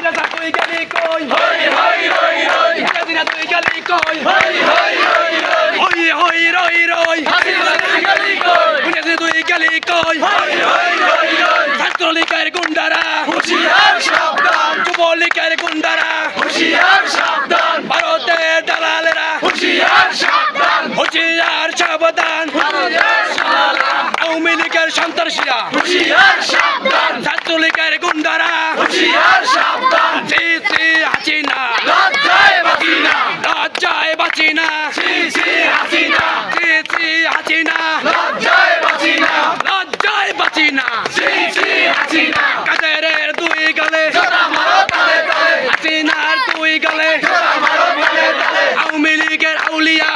চাচা তুই গেলি কই হই হই হই হই হাসিনা তুই গেলি কই হই হই হই হই হই হই রই রই হাসিনা তুই গেলি কই হাসিনা তুই গেলি কই হই হই হই হই ছাত্রলীগের গুন্ডারা হুঁশিয়ার সাবধান যুবলীগের গুন্ডারা হুঁশিয়ার সাবধান ভারতের দালালেরা হুঁশিয়ার সাবধান হুঁশিয়ার সাবধান হুঁশিয়ার সাবধান আওয়ামী লীগের সন্ত্রাসীরা হুঁশিয়ার সাবধান ছাত্রলীগের গুন্ডারা হুঁশিয়ার সাবধান শ্রী শ্রী হাসিনা লজ্জায় বাঁচি না লজ্জায় বাঁচি না শ্রী শ্রী হাসিনা শ্রী শ্রী হাসিনা লজ্জায় বাঁচি না লজ্জায় বাঁচি না শ্রী শ্রী হাসিনা কাদেরের দুই গালে জোড়া মারো তালে তালে হাসিনার দুই গালে জোড়া মারো তালে তালে আওয়ামী লীগের আউলিয়া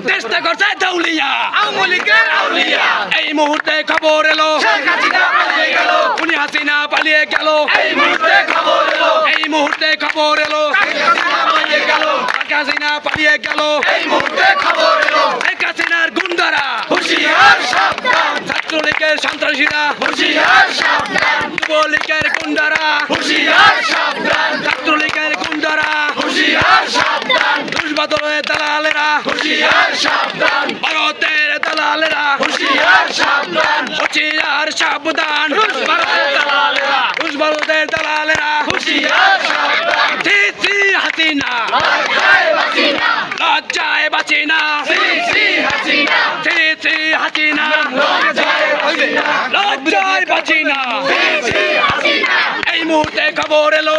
চেষ্টা করছে দাউলিয়া আওয়ামী লীগের আউলিয়া এই মুহূর্তে খবর এলো শেখ হাসিনা পালিয়ে গেল উনি হাসিনা পালিয়ে গেল এই মুহূর্তে খবর এলো এই মুহূর্তে খবর এলো শেখ হাসিনা পালিয়ে গেল শেখ হাসিনা পালিয়ে গেল এই মুহূর্তে খবর এলো শেখ হাসিনার গুন্ডারা হুঁশিয়ার সাবধান ছাত্রলীগের সন্ত্রাসীরা হুঁশিয়ার সাবধান যুবলীগের গুন্ডারা হুঁশিয়ার সাবধান ছাত্রলীগের গুন্ডারা হুঁশিয়ার সাবধান দুষ্বাদলের দালালেরা হুঁশিয়ার সাবধান ভারতের দালালেরা হুঁশিয়ার সাবধান হুঁশিয়ার সাবধান ভারতের দালালেরা ভারতের দালালেরা হুঁশিয়ার সাবধান শ্রী শ্রী হাসিনা লজ্জায় বাঁচি না লজ্জায় বাঁচি না শ্রী শ্রী হাসিনা শ্রী শ্রী হাসিনা লজ্জায় বাঁচি না লজ্জায় বাঁচি না শ্রী শ্রী হাসিনা এই মুহূর্তে খবর এলো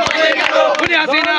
পালিয়ে গেল উনি হাসিনা